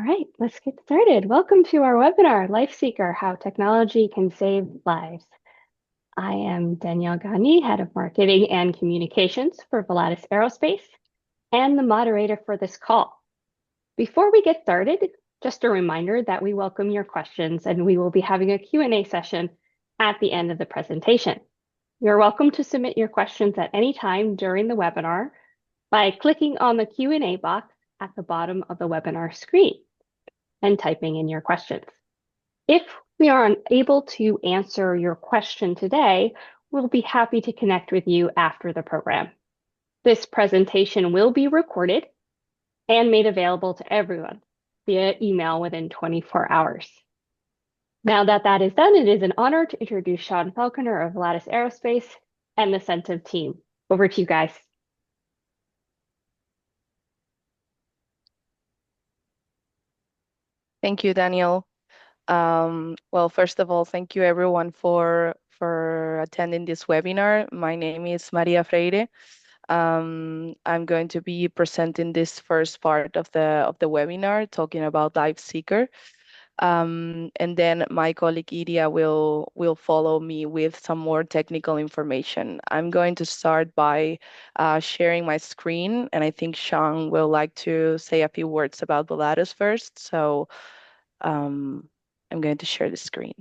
right, let's get started. Welcome to our webinar, Lifeseeker, How Technology Can Save Lives. I am Danielle Gagny, Head of Marketing and Communications for Volatus Aerospace, and the moderator for this call. Before we get started, just a reminder that we welcome your questions and we will be having a Q&A session at the end of the presentation. You're welcome to submit your questions at any time during the webinar by clicking on the Q&A box at the bottom of the webinar screen and typing in your questions. If we are unable to answer your question today, we'll be happy to connect with you after the program. This presentation will be recorded and made available to everyone via email within 24 hours. Now that that is done, it is an honor to introduce Sean Falconer of Volatus Aerospace and the Centum team. Over to you guys. Thank you, Daniel. Well, first of all, thank you everyone for attending this webinar. My name is Maria Freire. I'm going to be presenting this first part of the webinar, talking about Lifeseeker. And then my colleague Iria will follow me with some more technical information. I'm going to start by sharing my screen, and I think Sean will like to say a few words about Volatus first. So I'm going to share the screen.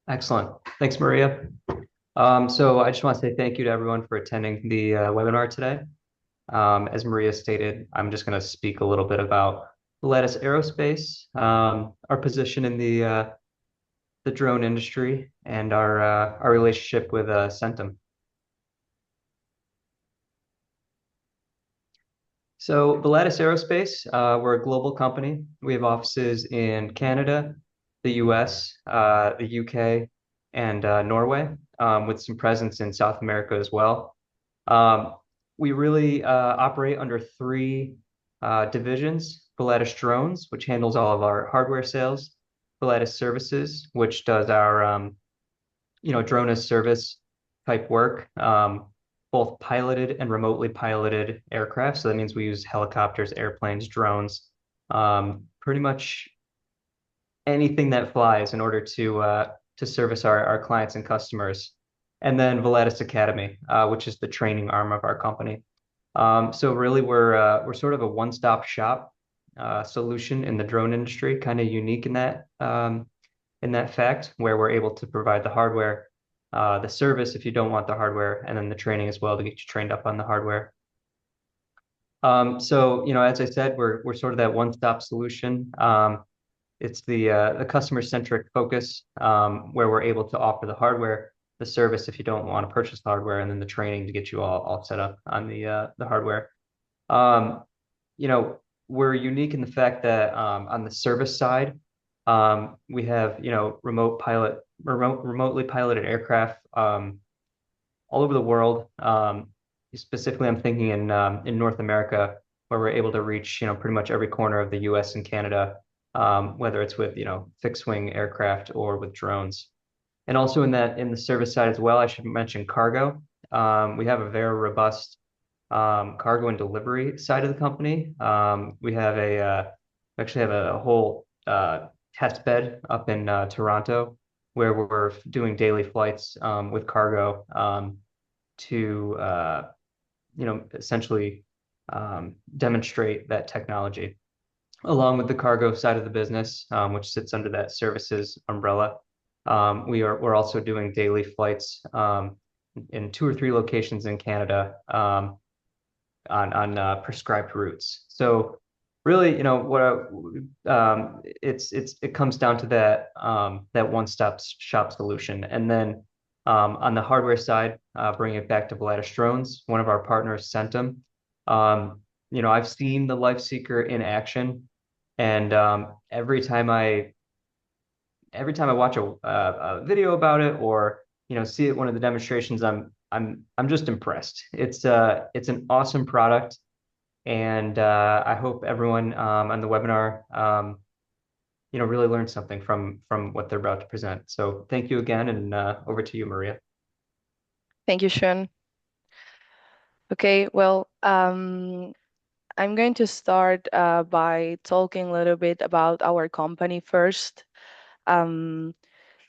Excellent. Thanks, Maria. So I just want to say thank you to everyone for attending the webinar today. As Maria stated, I'm just going to speak a little bit about Volatus Aerospace, our position in the drone industry, and our relationship with Centum. So Volatus Aerospace, we're a global company. We have offices in Canada, the US, the UK, and Norway, with some presence in South America as well. We really operate under three divisions: Volatus Drones, which handles all of our hardware sales; Volatus Services, which does our drone as service type work, both piloted and remotely piloted aircraft. So that means we use helicopters, airplanes, drones, pretty much anything that flies in order to service our clients and customers. And then Volatus Academy, which is the training arm of our company. So really, we're sort of a one-stop shop solution in the drone industry, kind of unique in that fact, where we're able to provide the hardware, the service if you don't want the hardware, and then the training as well to get you trained up on the hardware. So as I said, we're sort of that one-stop solution. It's the customer-centric focus, where we're able to offer the hardware, the service if you don't want to purchase the hardware, and then the training to get you all set up on the hardware. We're unique in the fact that on the service side, we have remotely piloted aircraft all over the world. Specifically, I'm thinking in North America, where we're able to reach pretty much every corner of the U.S. and Canada, whether it's with fixed wing aircraft or with drones. And also in the service side as well, I should mention cargo. We have a very robust cargo and delivery side of the company. We actually have a whole test bed up in Toronto, where we're doing daily flights with cargo to essentially demonstrate that technology, along with the cargo side of the business, which sits under that services umbrella. We're also doing daily flights in 2 or 3 locations in Canada on prescribed routes. So really, it comes down to that one-stop shop solution. And then on the hardware side, bringing it back to Volatus Drones, one of our partners, Centum. I've seen the Lifeseeker in action, and every time I watch a video about it or see it one of the demonstrations, I'm just impressed. It's an awesome product, and I hope everyone on the webinar really learn something from what they're about to present. So thank you again, and over to you, Maria. Thank you, Sean. Okay, well, I'm going to start by talking a little bit about our company first. Um,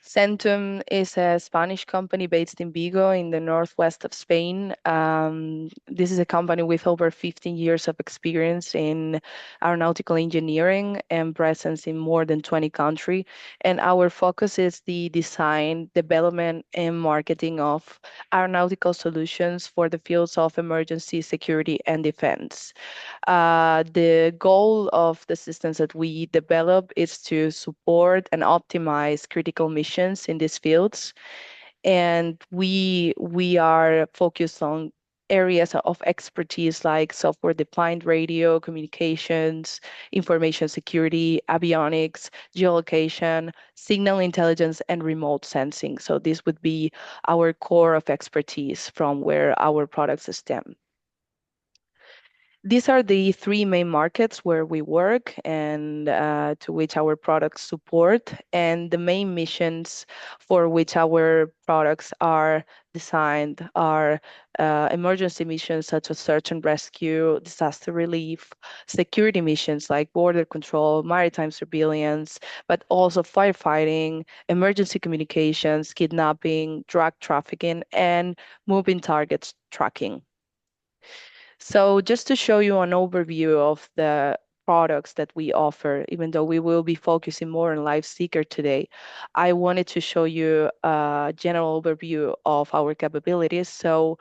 Centum is a Spanish company based in Vigo in the northwest of Spain. This is a company with over 15 years of experience in aeronautical engineering and presence in more than 20 countries. And our focus is the design, development, and marketing of aeronautical solutions for the fields of emergency, security, and defense. The goal of the systems that we develop is to support and optimize critical missions in these fields. And we are focused on areas of expertise like software-defined radio, communications, information security, avionics, geolocation, signal intelligence, and remote sensing. So this would be our core of expertise from where our products stem. These are the three main markets where we work and to which our products support, and the main missions for which our products are designed are emergency missions such as search and rescue, disaster relief, security missions like border control, maritime surveillance, but also firefighting, emergency communications, kidnapping, drug trafficking, and moving targets tracking. So just to show you an overview of the products that we offer, even though we will be focusing more on LifeSeeker today, I wanted to show you a general overview of our capabilities. So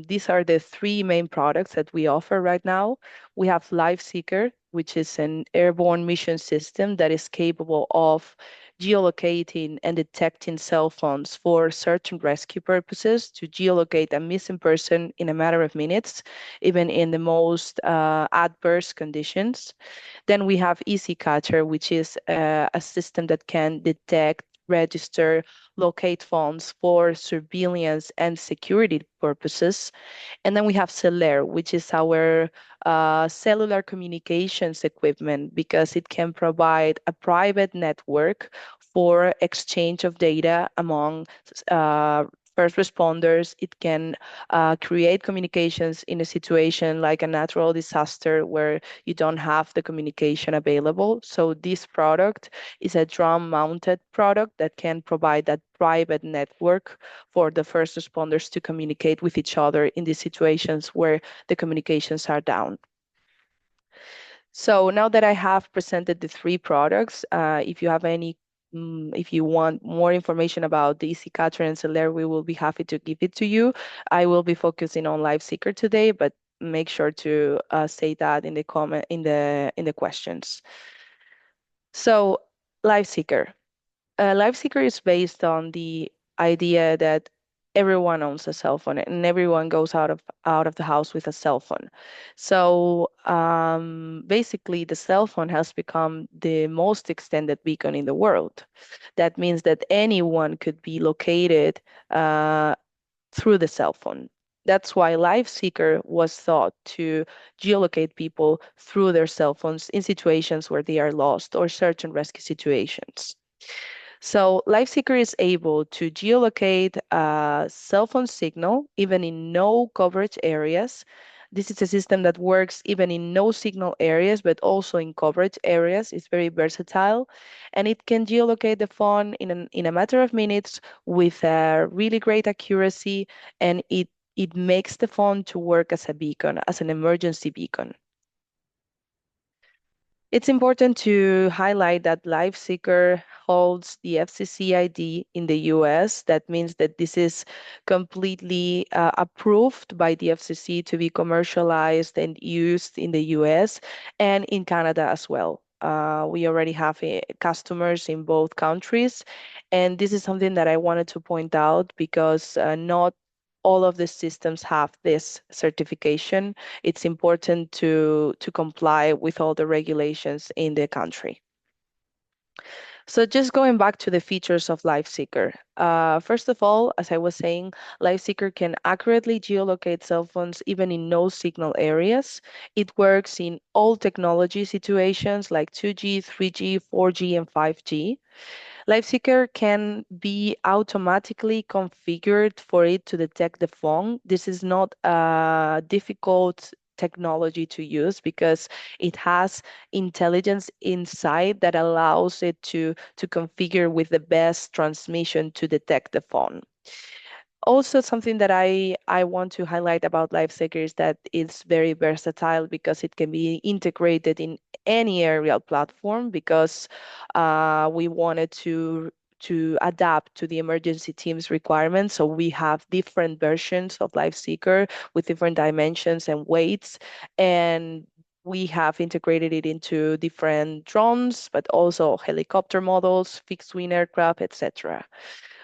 these are the three main products that we offer right now. We have LifeSeeker, which is an airborne mission system that is capable of geolocating and detecting cell phones for search and rescue purposes to geolocate a missing person in a matter of minutes, even in the most adverse conditions. Then we have Easy Catcher, which is a system that can detect, register, locate phones for surveillance and security purposes. And then we have Celer, which is our cellular communications equipment because it can provide a private network for exchange of data among first responders. It can create communications in a situation like a natural disaster where you don't have the communication available. So this product is a drum-mounted product that can provide that private network for the first responders to communicate with each other in these situations where the communications are down. So now that I have presented the three products, if you have any, if you want more information about the Easy Catcher and Celer, we will be happy to give it to you. I will be focusing on LifeSeeker today, but make sure to say that in the comment in the questions. So LifeSeeker. LifeSeeker is based on the idea that everyone owns a cell phone and everyone goes out of the house with a cell phone. So basically, the cell phone has become the most extended beacon in the world. That means that anyone could be located through the cell phone. That's why LifeSeeker was thought to geolocate people through their cell phones in situations where they are lost or search and rescue situations. So LifeSeeker is able to geolocate a cell phone signal even in no coverage areas. This is a system that works even in no signal areas, but also in coverage areas. It's very versatile, and it can geolocate the phone in a matter of minutes with a really great accuracy, and it makes the phone to work as a beacon, as an emergency beacon. It's important to highlight that LifeSeeker holds the FCC ID in the US. That means that this is completely approved by the FCC to be commercialized and used in the US and in Canada as well. We already have customers in both countries. And this is something that I wanted to point out because not all of the systems have this certification. It's important to comply with all the regulations in the country. So just going back to the features of LifeSeeker. First of all, as I was saying, LifeSeeker can accurately geolocate cell phones even in no signal areas. It works in all technology situations like 2G, 3G, 4G, and 5G. LifeSeeker can be automatically configured for it to detect the phone. This is not a difficult technology to use because it has intelligence inside that allows it to configure with the best transmission to detect the phone. Also, something that I want to highlight about LifeSeeker is that it's very versatile because it can be integrated in any aerial platform because we wanted to adapt to the emergency team's requirements. So we have different versions of LifeSeeker with different dimensions and weights, and we have integrated it into different drones, but also helicopter models, fixed wing aircraft, etc.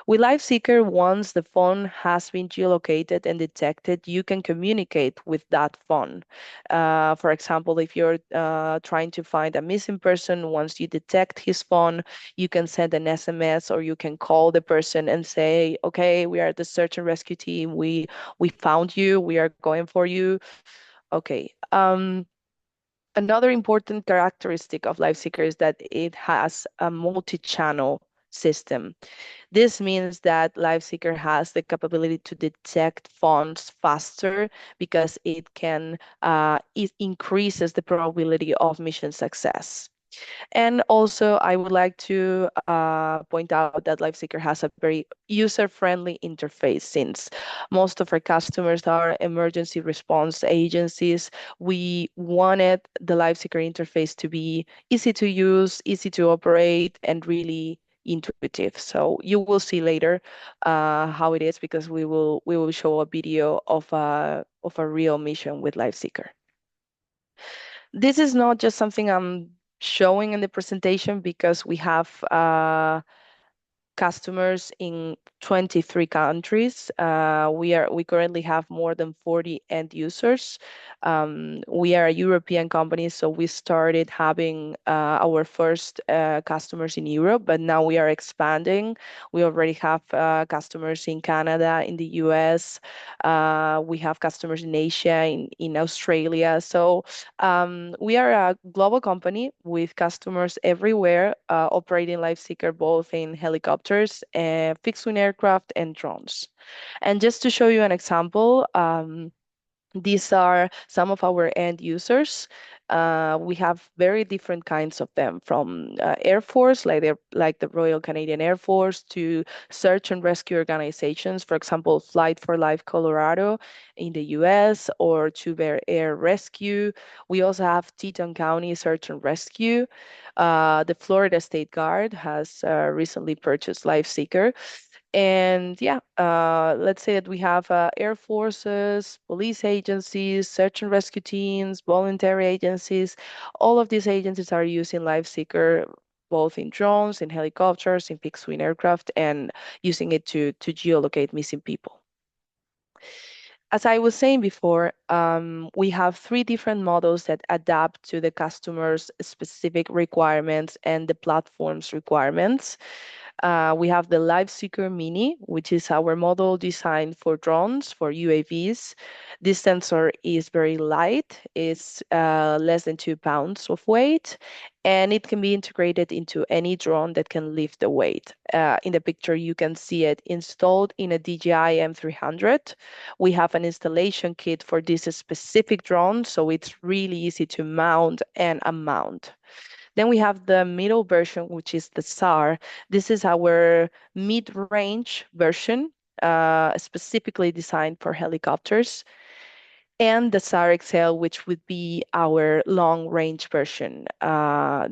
With LifeSeeker, once the phone has been geolocated and detected, you can communicate with that phone. For example, if you're trying to find a missing person, once you detect his phone, you can send an SMS or you can call the person and say, "Okay, we are the search and rescue team. We found you. We are going for you." Okay. Another important characteristic of LifeSeeker is that it has a multi-channel system. This means that LifeSeeker has the capability to detect phones faster because it increases the probability of mission success. And also, I would like to point out that LifeSeeker has a very user-friendly interface since most of our customers are emergency response agencies. We wanted the LifeSeeker interface to be easy to use, easy to operate, and really intuitive. So you will see later how it is because we will show a video of a real mission with LifeSeeker. This is not just something I'm showing in the presentation because we have customers in 23 countries. We currently have more than 40 end users. We are a European company, so we started having our first customers in Europe, but now we are expanding. We already have customers in Canada, in the US. We have customers in Asia, in Australia. So we are a global company with customers everywhere, operating LifeSeeker both in helicopters, fixed wing aircraft, and drones. And just to show you an example, these are some of our end users. We have very different kinds of them, from Air Force, like the Royal Canadian Air Force, to search and rescue organizations, for example, Flight for Life Colorado in the US, or to Bear Air Rescue. We also have Teton County Search and Rescue. The Florida State Guard has recently purchased LifeSeeker. And yeah, let's say that we have air forces, police agencies, search and rescue teams, voluntary agencies. All of these agencies are using LifeSeeker both in drones, in helicopters, in fixed wing aircraft, and using it to geolocate missing people. As I was saying before, we have three different models that adapt to the customer's specific requirements and the platform's requirements. We have the LifeSeeker Mini, which is our model designed for drones, for UAVs. This sensor is very light. It's less than 2 pounds of weight, and it can be integrated into any drone that can lift the weight. In the picture, you can see it installed in a DJI M300. We have an installation kit for this specific drone, so it's really easy to mount and unmount. Then we have the middle version, which is the SAR. This is our mid-range version, specifically designed for helicopters, and the SAR XL, which would be our long-range version.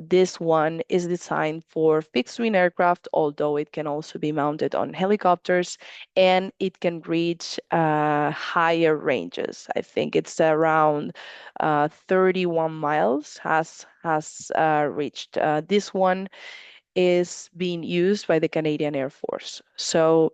This one is designed for fixed-wing aircraft, although it can also be mounted on helicopters, and it can reach higher ranges. I think it's around 31 miles has reached. This one is being used by the Canadian Air Force. So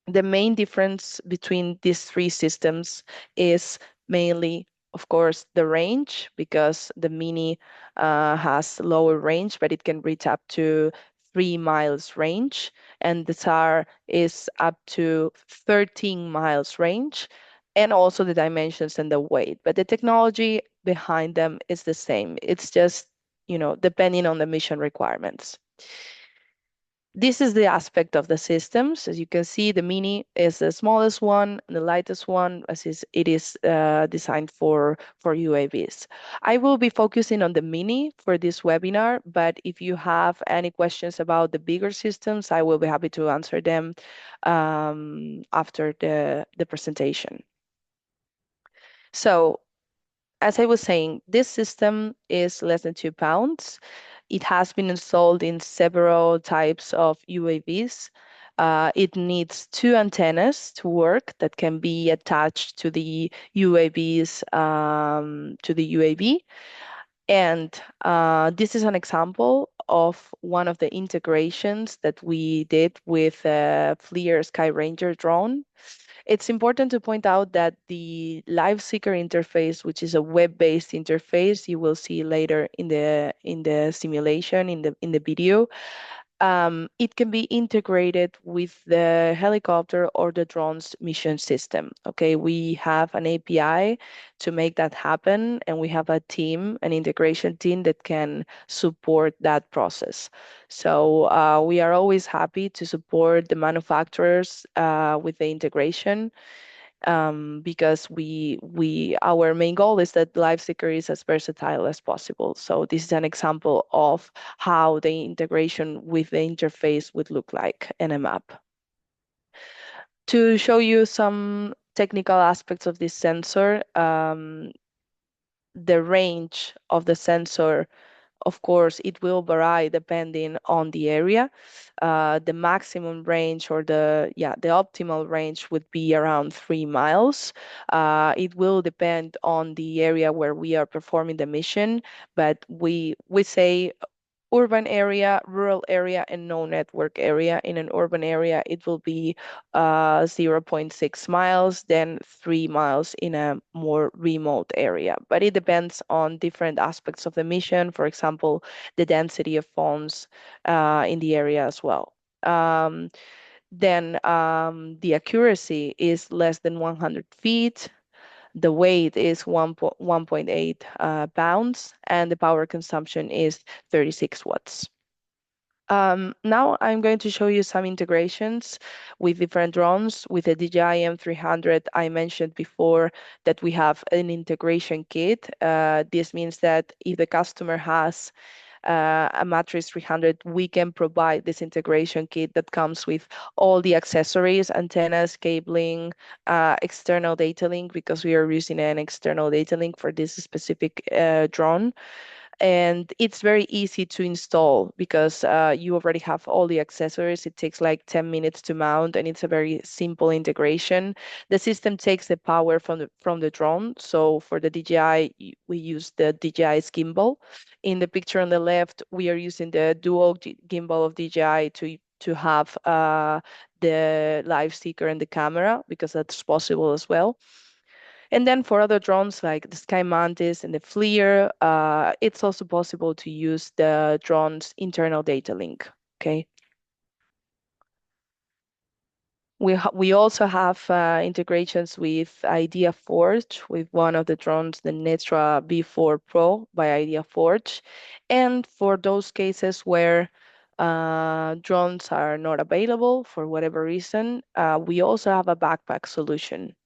the main difference between these three systems is mainly, of course, the range, because the Mini has lower range, but it can reach up to 3 miles range, and the SAR is up to 13 miles range, and also the dimensions and the weight. But the technology behind them is the same. It's just, depending on the mission requirements. This is the aspect of the systems. As you can see, the Mini is the smallest one, the lightest one, as it is designed for UAVs. I will be focusing on the Mini for this webinar, but if you have any questions about the bigger systems, I will be happy to answer them after the presentation. So, as I was saying, this system is less than 2 pounds. It has been installed in several types of UAVs. It needs 2 antennas to work that can be attached to the UAVs, to the UAV. And this is an example of one of the integrations that we did with a FLIR Sky Ranger drone. It's important to point out that the Lifeseeker interface, which is a web-based interface, you will see later in the simulation in the video, it can be integrated with the helicopter or the drone's mission system. Okay, we have an API to make that happen, and we have a team, an integration team that can support that process. So we are always happy to support the manufacturers with the integration. Because our main goal is that Lifeseeker is as versatile as possible. So this is an example of how the integration with the interface would look like in a map. To show you some technical aspects of this sensor, the range of the sensor, of course, it will vary depending on the area. The maximum range or the optimal range would be around 3 miles. It will depend on the area where we are performing the mission, but we say urban area, rural area, and no network area. In an urban area, it will be 0.6 miles, then 3 miles in a more remote area. But it depends on different aspects of the mission, for example, the density of phones in the area as well. Then the accuracy is less than 100 feet. The weight is 1.8 pounds, and the power consumption is 36 watts. Now I'm going to show you some integrations with different drones. With the DJI M300, I mentioned before that we have an integration kit. This means that if the customer has a Matrix 300, we can provide this integration kit that comes with all the accessories, antennas, cabling, external data link, because we are using an external data link for this specific drone. And it's very easy to install because you already have all the accessories. It takes like 10 minutes to mount, and it's a very simple integration. The system takes the power from the drone. So for the DJI, we use the DJI's gimbal. In the picture on the left, we are using the dual gimbal of DJI to have the Lifeseeker and the camera, because that's possible as well. And then for other drones like the Sky Mantis and the FLIR, it's also possible to use the drone's internal data link. Okay. We also have integrations with IdeaForge with one of the drones, the Netra B4 Pro by IdeaForge. And for those cases where drones are not available for whatever reason, we also have a backpack solution,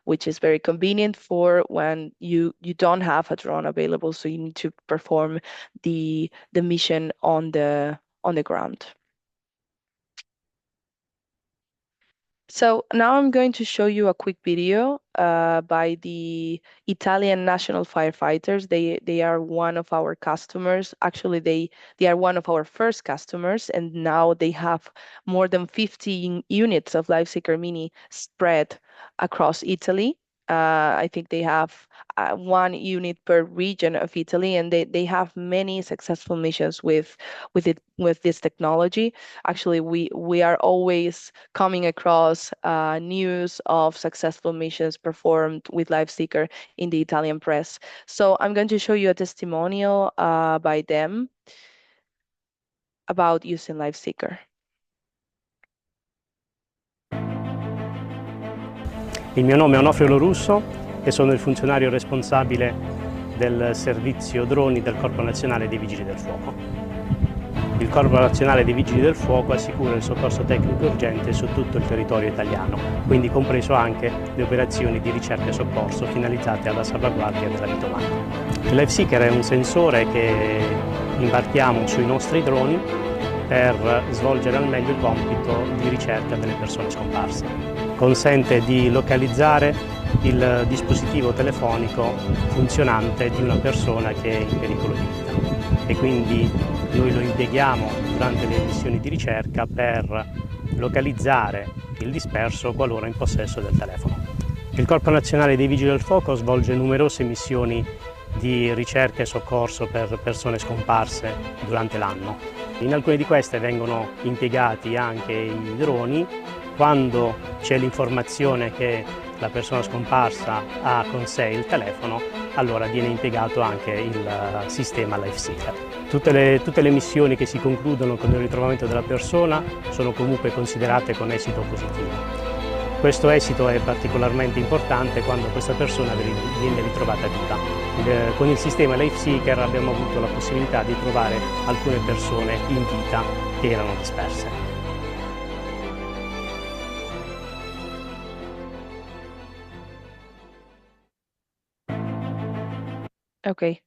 which is very convenient for when you don't have a drone available, so you need to perform the mission on the ground. So now I'm going to show you a quick video by the Italian National Firefighters. They are one of our customers. Actually, they are one of our first customers, and now they have more than 15 units of Lifeseeker Mini spread across Italy. I think they have 1 unit per region of Italy, and they have many successful missions with this technology. Actually, we are always coming across news of successful missions performed with Lifeseeker in the Italian press. So I'm going to show you a testimonial by them. about using Lifeseeker. Il mio nome è Onofrio Lorusso e sono il funzionario responsabile del servizio droni del Corpo Nazionale dei Vigili del Fuoco. Il Corpo Nazionale dei Vigili del Fuoco assicura il soccorso tecnico urgente su tutto il territorio italiano, quindi compreso anche le operazioni di ricerca e soccorso finalizzate alla salvaguardia della vita umana. Il Lifeseeker è un sensore che imbarchiamo sui nostri droni per svolgere al meglio il compito di ricerca delle persone scomparse. Consente di localizzare il dispositivo telefonico funzionante di una persona che è in pericolo di vita e quindi noi lo impieghiamo durante le missioni di ricerca per localizzare il disperso qualora in possesso del telefono. Il Corpo Nazionale dei Vigili del Fuoco svolge numerose missioni di ricerca e soccorso per persone scomparse durante l'anno. In alcune di queste vengono impiegati anche i droni quando c'è l'informazione che la persona scomparsa ha con sé il telefono, allora viene impiegato anche il sistema Lifeseeker. Tutte le missioni che si concludono con il ritrovamento della persona sono comunque considerate con esito positivo. Questo esito è particolarmente importante quando questa persona viene ritrovata viva. Con il sistema Lifeseeker abbiamo avuto la possibilità di trovare alcune persone in vita che erano disperse. Okay.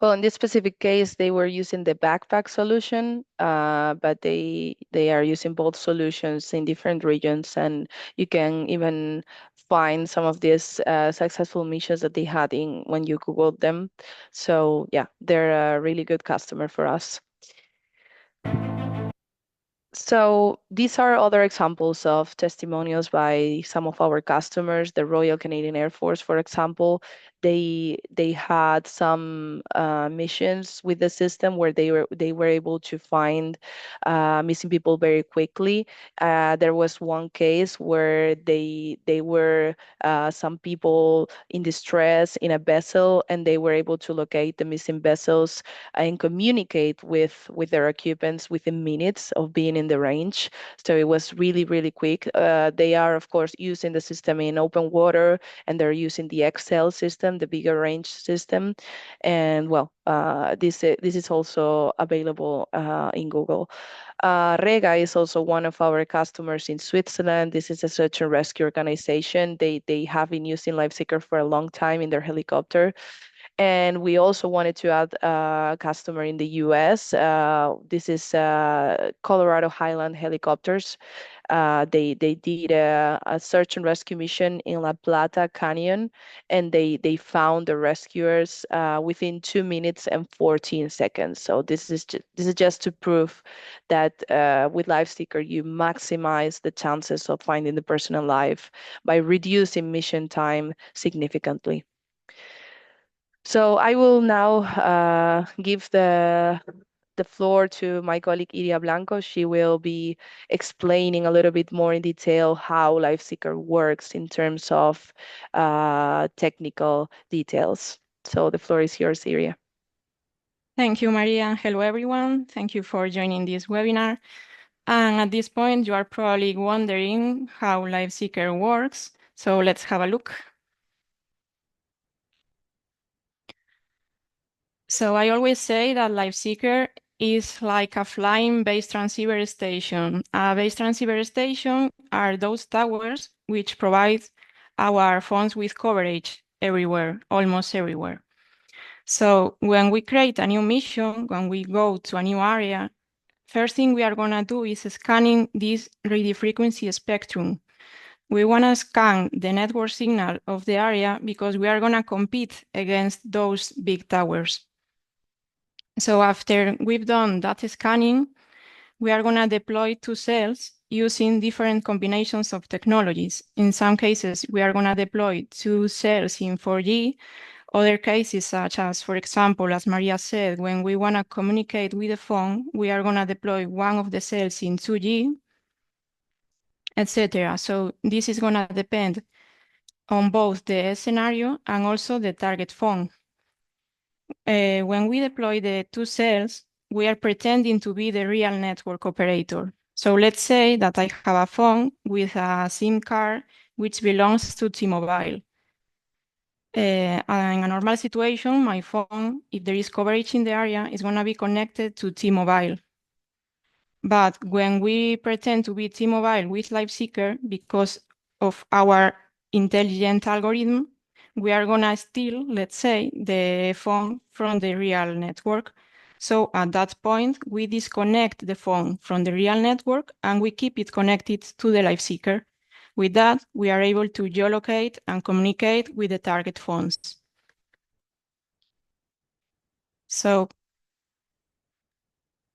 Well, in this specific case, they were using the backpack solution, but they are using both solutions in different regions, and you can even find some of these successful missions that they had in when you Googled them. So yeah, they're a really good customer for us. So these are other examples of testimonials by some of our customers. The Royal Canadian Air Force, for example, they had some missions with the system where they were able to find missing people very quickly. There was one case where they were some people in distress in a vessel, and they were able to locate the missing vessels and communicate with their occupants within minutes of being in the range. So it was really, really quick. They are, of course, using the system in open water, and they're using the XL system, the bigger range system. And well, this is also available in Google. Rega is also one of our customers in Switzerland. This is a search and rescue organization. They have been using Lifeseeker for a long time in their helicopter. And we also wanted to add a customer in the US. This is Colorado Highland Helicopters. They did a search and rescue mission in La Plata Canyon, and they found the rescuers within 2 minutes and 14 seconds. So this is just to prove that with Lifeseeker you maximize the chances of finding the person alive by reducing mission time significantly. So I will now give the floor to my colleague Iria Blanco. She will be explaining a little bit more in detail how Lifeseeker works in terms of technical details. So the floor is yours, Iria. Thank you, Maria. Hello, everyone. Thank you for joining this webinar. And at this point, you are probably wondering how Lifeseeker works. So let's have a look. So I always say that Lifeseeker is like a flying base transceiver station. A base transceiver station are those towers which provide our phones with coverage everywhere, almost everywhere. So when we create a new mission, when we go to a new area, first thing we are going to do is scanning this radio frequency spectrum. We want to scan the network signal of the area because we are going to compete against those big towers. So after we've done that scanning, we are going to deploy 2 cells using different combinations of technologies. In some cases, we are going to deploy 2 cells in 4G. Other cases, such as, for example, as Maria said, when we want to communicate with the phone, we are going to deploy one of the cells in 2G, etc. So this is going to depend on both the scenario and also the target phone. When we deploy the 2 cells, we are pretending to be the real network operator. So let's say that I have a phone with a SIM card which belongs to T-Mobile. In a normal situation, my phone, if there is coverage in the area, is going to be connected to T-Mobile. But when we pretend to be T-Mobile with LifeSeeker, because of our intelligent algorithm, we are going to steal, let's say, the phone from the real network. So at that point, we disconnect the phone from the real network and we keep it connected to the LifeSeeker. With that, we are able to geolocate and communicate with the target phones. So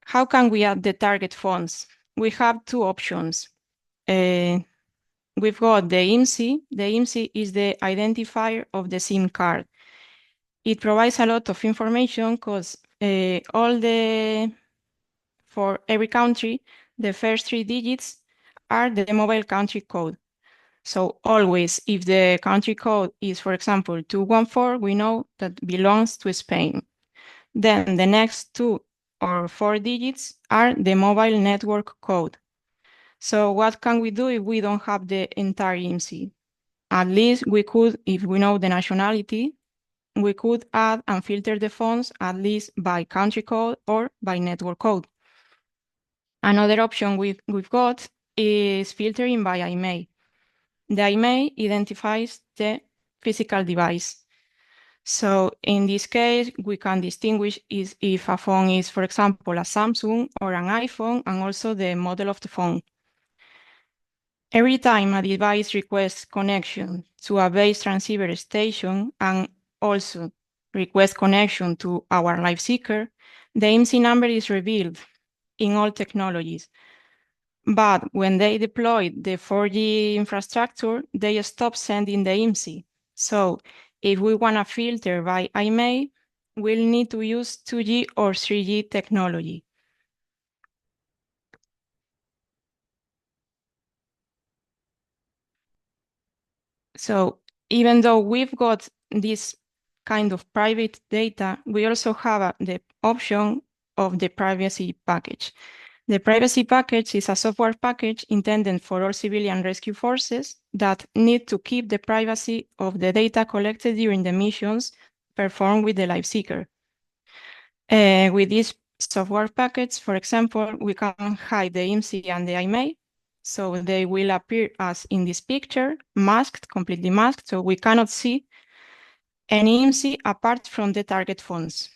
how can we add the target phones? We have two options. We've got the IMSI. The IMSI is the identifier of the SIM card. It provides a lot of information because for every country, the first 3 digits are the mobile country code. So always, if the country code is, for example, 214, we know that belongs to Spain. Then the next 2 or 4 digits are the mobile network code. So what can we do if we don't have the entire IMSI? At least we could, if we know the nationality, we could add and filter the phones at least by country code or by network code. Another option we've got is filtering by IMEI. The IMEI identifies the physical device. So in this case, we can distinguish if a phone is, for example, a Samsung or an iPhone, and also the model of the phone. Every time a device requests connection to a base transceiver station and also requests connection to our LifeSeeker, the IMSI number is revealed in all technologies. But when they deployed the 4G infrastructure, they stopped sending the IMSI. So if we want to filter by IMEI, we'll need to use 2G or 3G technology. So even though we've got this kind of private data, we also have the option of the privacy package. The privacy package is a software package intended for all civilian rescue forces that need to keep the privacy of the data collected during the missions performed with the LifeSeeker. With this software package, for example, we can hide the IMSI and the IMEI, so they will appear as in this picture, masked, completely masked, so we cannot see any IMSI apart from the target phones.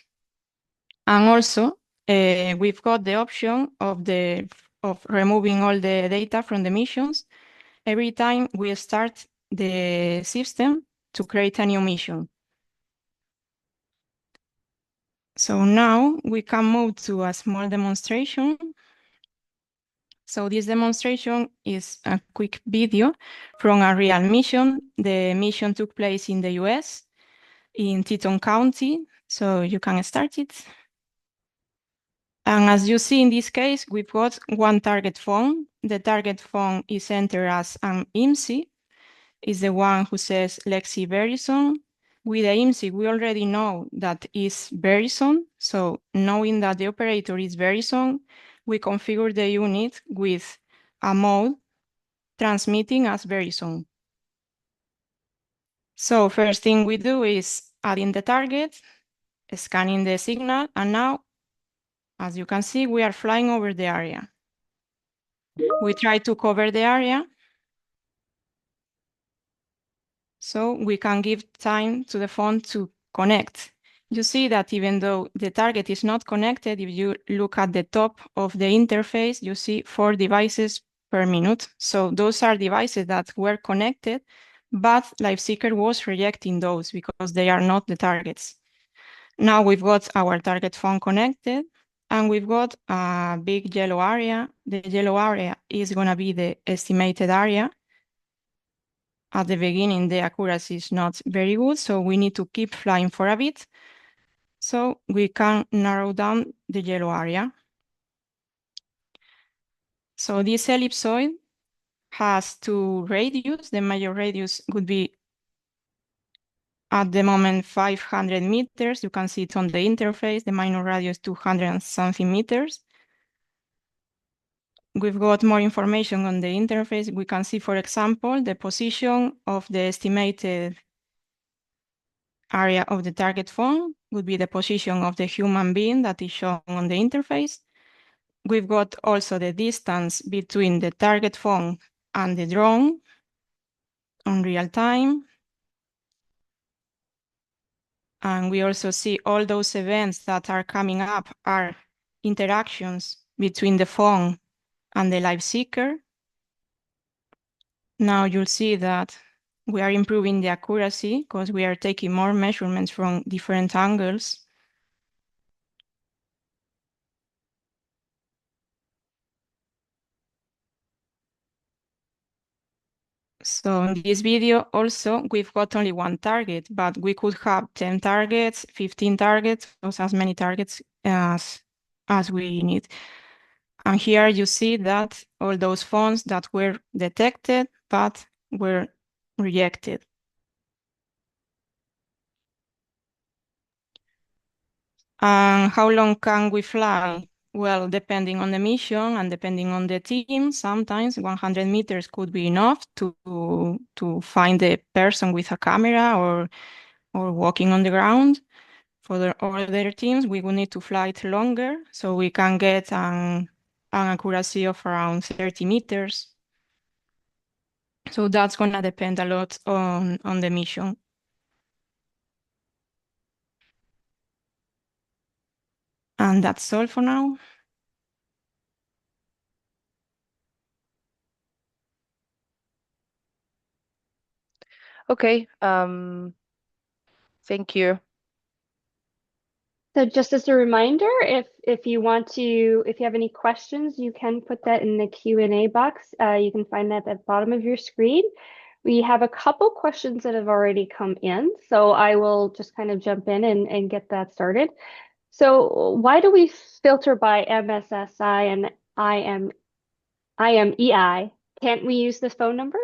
And also, we've got the option of removing all the data from the missions every time we start the system to create a new mission. So now we can move to a small demonstration. So this demonstration is a quick video from a real mission. The mission took place in the US, in Teton County. So you can start it. And as you see in this case, we've got one target phone. The target phone is entered as an IMSI, is the one who says Lexi Verizon. With the IMSI, we already know that is Verizon. So knowing that the operator is Verizon, we configure the unit with a mode transmitting as Verizon. So first thing we do is adding the target, scanning the signal, and now, as you can see, we are flying over the area. We try to cover the area so we can give time to the phone to connect. You see that even though the target is not connected, if you look at the top of the interface, you see 4 devices per minute. So those are devices that were connected, but LifeSeeker was rejecting those because they are not the targets. Now we've got our target phone connected, and we've got a big yellow area. The yellow area is going to be the estimated area. At the beginning, the accuracy is not very good, so we need to keep flying for a bit so we can narrow down the yellow area. So this ellipsoid has 2 radius. The major radius would be at the moment 500 meters. You can see it on the interface. The minor radius 200 and something meters. We've got more information on the interface. We can see, for example, the position of the estimated area of the target phone would be the position of the human being that is shown on the interface. We've got also the distance between the target phone and the drone on real time. And we also see all those events that are coming up are interactions between the phone and the life seeker. Now you'll see that we are improving the accuracy because we are taking more measurements from different angles. So in this video also, we've got only one target, but we could have 10 targets, 15 targets, or as many targets as we need. And here you see that all those phones that were detected, but were rejected. And how long can we fly? Well, depending on the mission and depending on the team, sometimes 100 meters could be enough to find the person with a camera or walking on the ground. For the other teams, we will need to fly it longer so we can get an accuracy of around 30 meters. So that's going to depend a lot on the mission. And that's all for now. Okay, thank you. So just as a reminder, if you have any questions, you can put that in the Q&A box. You can find that at the bottom of your screen. We have a couple questions that have already come in, so I will just kind of jump in and get that started. So why do we filter by MSSI and IMEI? Can't we use this phone number?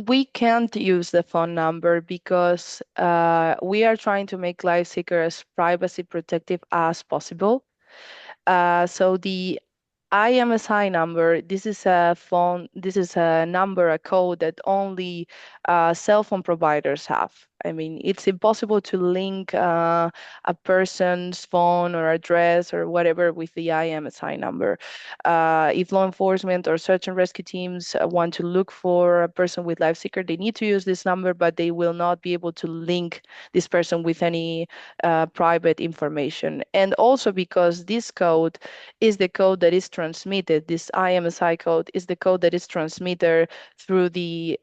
We can't use the phone number because we are trying to make LifeSeeker as privacy protective as possible. So the IMSI number, this is a number, a code that only cell phone providers have. I mean, it's impossible to link a person's phone or address or whatever with the IMSI number. If law enforcement or search and rescue teams want to look for a person with LifeSeeker, they need to use this number, but they will not be able to link this person with any private information. And also because this code is the code that is transmitted, this IMSI code is the code that is transmitted through the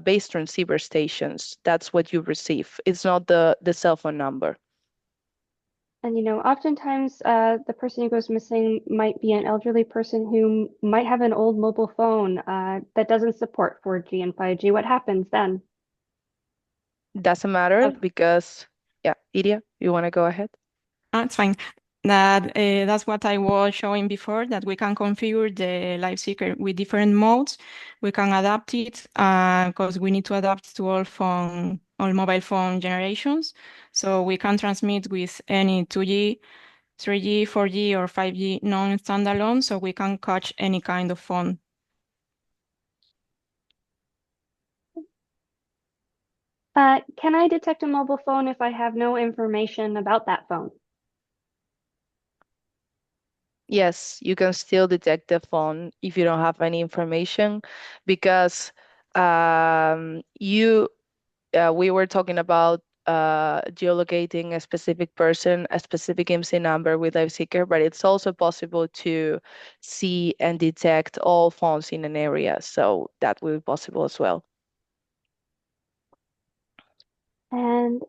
base transceiver stations. That's what you receive. It's not the cell phone number. And oftentimes the person who goes missing might be an elderly person who might have an old mobile phone that doesn't support 4G and 5G. What happens then? Doesn't matter Okay. because, yeah, Iria, you want to go ahead? It's fine. That's what I was showing before, that we can configure the LifeSeeker with different modes. We can adapt it because we need to adapt to all mobile phone generations. So we can transmit with any 2G, 3G, 4G, or 5G non-standalone, so we can catch any kind of phone. Can I detect a mobile phone if I have no information about that phone? Yes, you can still detect the phone if you don't have any information because we were talking about geolocating a specific person, a specific IMSI number with LifeSeeker, but it's also possible to see and detect all phones in an area. So that will be possible as well. And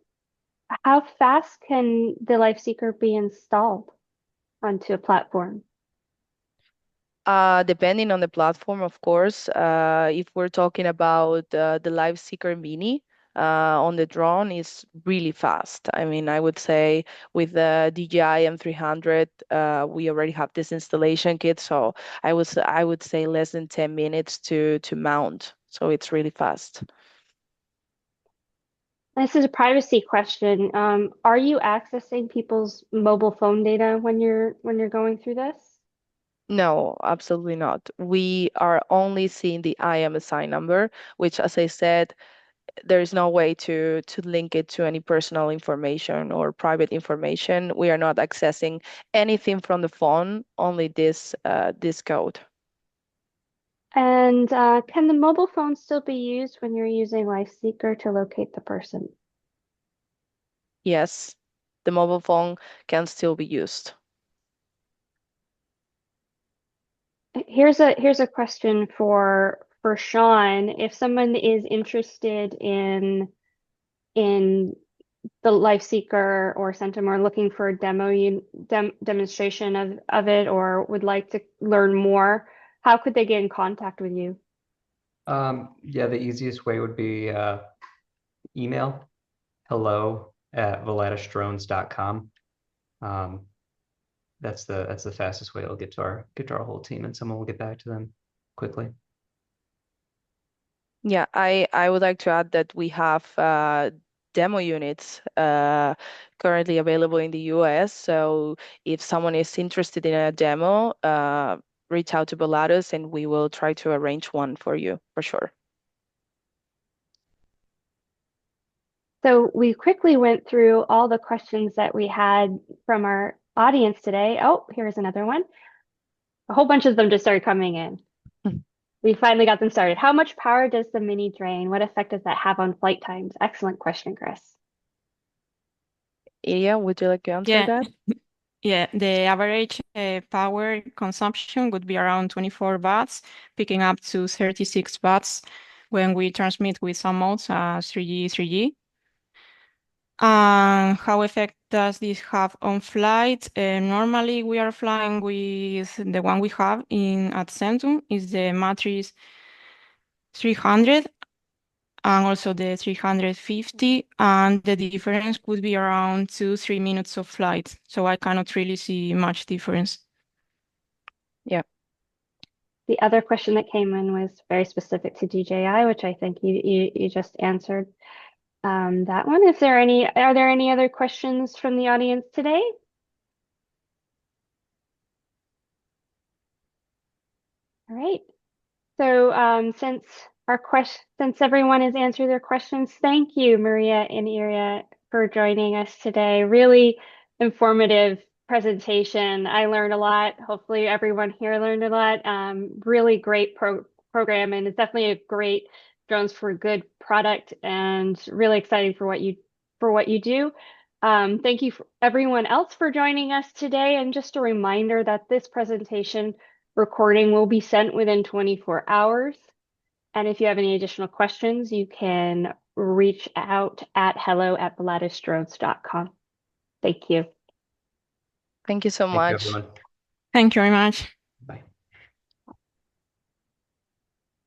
how fast can the LifeSeeker be installed onto a platform? Depending on the platform, of course. If we're talking about the LifeSeeker Mini on the drone, is really fast. I mean, I would say with the DJI M300, we already have this installation kit, so I would say less than 10 minutes to mount. so it's really fast. This is a privacy question. Are you accessing people's mobile phone data when you're going through this? No, absolutely not. We are only seeing the IMSI number, which, as I said, there is no way to link it to any personal information or private information. We are not accessing anything from the phone, only this code. And can the mobile phone still be used when you're using LifeSeeker to locate the person? Yes, the mobile phone can still be used. Here's a question for Sean. If someone is interested in the LifeSeeker or Centum or looking for a demonstration of it or would like to learn more, how could they get in contact with you? Yeah, the easiest way would be email hello@volatusdrones.com. That's the fastest way it'll get to our whole team, and someone will get back to them quickly. Yeah, I would like to add that we have demo units currently available in the US. So if someone is interested in a demo, reach out to Volatus and we will try to arrange one for you for sure. So we quickly went through all the questions that we had from our audience today. Oh, here's another one. A whole bunch of them just started coming in. We finally got them started. How much power does the Mini drain? What effect does that have on flight times? Excellent question, Chris. Ilya, would you like to answer Yeah. that? Yeah, the average power consumption would be around 24 watts, picking up to 36 watts when we transmit with some modes, 3G, 3G. How effect does this have on flight? Normally, we are flying with the one we have at Centum is the Matrix 300 and also the 350, and the difference would be around 2-3 minutes of flight. So I cannot really see much difference. Yeah. The other question that came in was very specific to DJI, which I think you just answered that one. Are there any other questions from the audience today? All right. So since everyone has answered their questions, thank you, Maria and Iria, for joining us today. Really informative presentation. I learned a lot. Hopefully everyone here learned a lot. Really great program, and it's definitely a great Drones for Good product, and really exciting for what you do. Thank you for everyone else for joining us today. And just a reminder that this presentation recording will be sent within 24 hours. And if you have any additional questions, you can reach out at hello@volatusdrones.com. Thank you. Thank you so Thank you, much. everyone. Thank you very much.